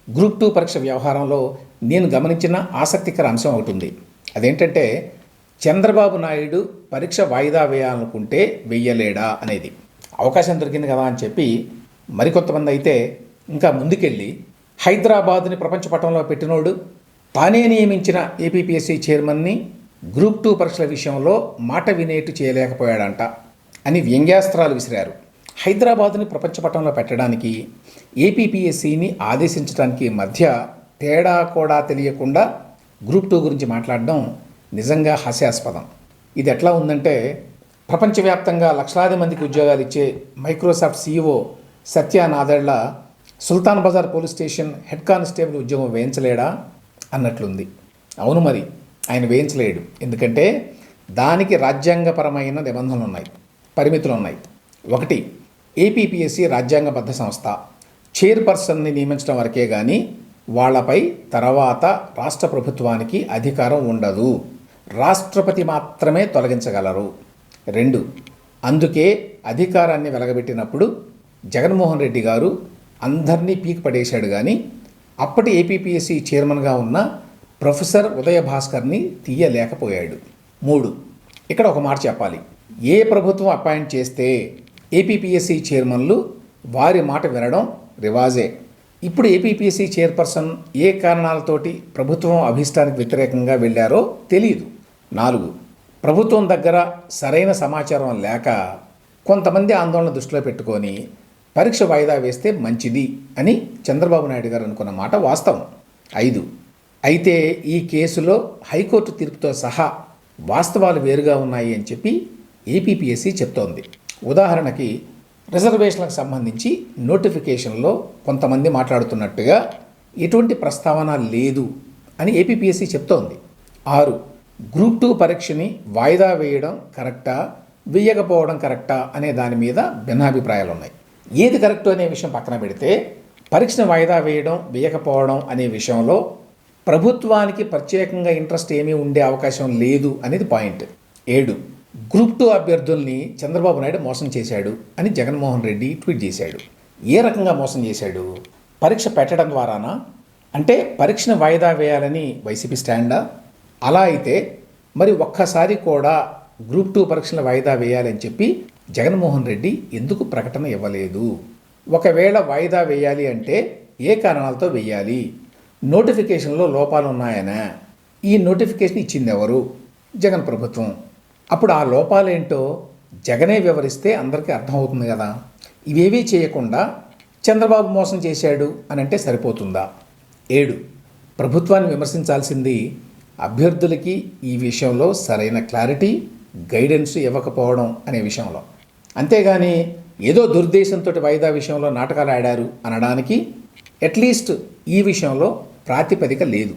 Group 2 పరీక్ష వ్యవహారంలో నేను గమనించిన ఆసక్తికర అంశం ఒకటి ఉంది. అదేంటంటే చంద్రబాబు నాయుడు పరీక్ష వాయిదా వేయాలనుకుంటే వెయ్యలేడా అనేది. అవకాశం దొరికింది కదా అని చెప్పి మరికొంతమంది అయితే ఇంకా ముందుకెళ్ళి హైదరాబాద్ని ప్రపంచ పటంలో పెట్టినోడు, తానే నియమించిన ఏపీపీఎస్సీ చైర్మన్ని గ్రూప్ 2 పరీక్షల విషయంలో మాట వినేట్టు చేయలేకపోయాడంట అని వ్యంగ్యాస్త్రాలు విసిరారు. హైదరాబాద్ని ప్రపంచ పటంలో పెట్టడానికి ఏపీపీఎస్సీని ఆదేశించడానికి మధ్య తేడా కూడా తెలియకుండా గ్రూప్ 2 గురించి మాట్లాడడం నిజంగా హాస్యాస్పదం. ఇది ఎట్లా ఉందంటే, ప్రపంచవ్యాప్తంగా లక్షలాది మందికి ఉద్యోగాలు ఇచ్చే Microsoft CEO Satya Nadella Sultan Bazar police station head constable ఉద్యోగం వేయించలేడా అన్నట్లుంది. అవును, మరి ఆయన వేయించలేడు. ఎందుకంటే దానికి రాజ్యాంగపరమైన నిబంధనలు ఉన్నాయి, పరిమితులు ఉన్నాయి. ఒకటి, ఏపీపీఎస్సీ రాజ్యాంగబద్ధ సంస్థ. చైర్పర్సన్ని నియమించడం వరకే కానీ వాళ్లపై తర్వాత రాష్ట్ర ప్రభుత్వానికి అధికారం ఉండదు. రాష్ట్రపతి మాత్రమే తొలగించగలరు. 2, అందుకే అధికారాన్ని వెలగబెట్టినప్పుడు జగన్మోహన్ రెడ్డి గారు అందరినీ పీకి పడేశాడు, కానీ అప్పటి ఏపీపీఎస్సీ చైర్మన్గా ఉన్న ప్రొఫెసర్ ఉదయ భాస్కర్ని తీయలేకపోయాడు. 3, ఇక్కడ ఒక మాట చెప్పాలి. ఏ ప్రభుత్వం అపాయింట్ చేస్తే ఏపీపీఎస్సీ చైర్మన్లు వారి మాట వినడం రివాజే. ఇప్పుడు ఏపీపీఎస్సీ చైర్పర్సన్ ఏ కారణాలతోటి ప్రభుత్వం అభిష్టానికి వ్యతిరేకంగా వెళ్ళారో తెలియదు. 4, ప్రభుత్వం దగ్గర సరైన సమాచారం లేక కొంతమంది ఆందోళన దృష్టిలో పెట్టుకొని పరీక్ష వాయిదా వేస్తే మంచిది అని చంద్రబాబు నాయుడు గారు అనుకున్న మాట వాస్తవం. 5, అయితే ఈ కేసులో హైకోర్టు తీర్పుతో సహా వాస్తవాలు వేరుగా ఉన్నాయి అని చెప్పి ఏపీపీఎస్సీ చెప్తోంది. ఉదాహరణకి రిజర్వేషన్లకు సంబంధించి నోటిఫికేషన్లో కొంతమంది మాట్లాడుతున్నట్టుగా ఎటువంటి ప్రస్తావన లేదు అని ఏపీపీఎస్సీ చెప్తోంది. 6, గ్రూప్ 2 పరీక్షని వాయిదా వేయడం కరెక్టా, వేయకపోవడం కరెక్టా అనే దాని మీద భిన్నాభిప్రాయాలు ఉన్నాయి. ఏది కరెక్టు అనే విషయం పక్కన పెడితే, పరీక్షను వాయిదా వేయడం వేయకపోవడం అనే విషయంలో ప్రభుత్వానికి ప్రత్యేకంగా ఇంట్రెస్ట్ ఏమీ ఉండే అవకాశం లేదు అనేది పాయింట్. 7, గ్రూప్ 2 అభ్యర్థుల్ని చంద్రబాబు నాయుడు మోసం చేశాడు అని జగన్మోహన్ రెడ్డి ట్వీట్ చేశాడు. ఏ రకంగా మోసం చేశాడు? పరీక్ష పెట్టడం ద్వారానా? అంటే పరీక్షను వాయిదా వేయాలని వైసీపీ స్టాండా? అలా అయితే మరి ఒక్కసారి కూడా గ్రూప్ 2 పరీక్షల వాయిదా వేయాలని చెప్పి జగన్మోహన్ రెడ్డి ఎందుకు ప్రకటన ఇవ్వలేదు? ఒకవేళ వాయిదా వేయాలి అంటే ఏ కారణాలతో వేయాలి? నోటిఫికేషన్లో లోపాలు ఉన్నాయనా? ఈ నోటిఫికేషన్ ఇచ్చింది ఎవరు? జగన్ ప్రభుత్వం. అప్పుడు ఆ లోపాలేంటో జగనే వివరిస్తే అందరికీ అర్థమవుతుంది కదా. ఇవేవీ చేయకుండా చంద్రబాబు మోసం చేశాడు అని అంటే సరిపోతుందా? 7, ప్రభుత్వాన్ని విమర్శించాల్సింది అభ్యర్థులకి ఈ విషయంలో సరైన క్లారిటీ, గైడెన్స్ ఇవ్వకపోవడం అనే విషయంలో. అంతేగాని ఏదో దురుద్దేశంతో వాయిదా విషయంలో నాటకాలు ఆడారు అనడానికి అట్లీస్ట్ ఈ విషయంలో ప్రాతిపదిక లేదు.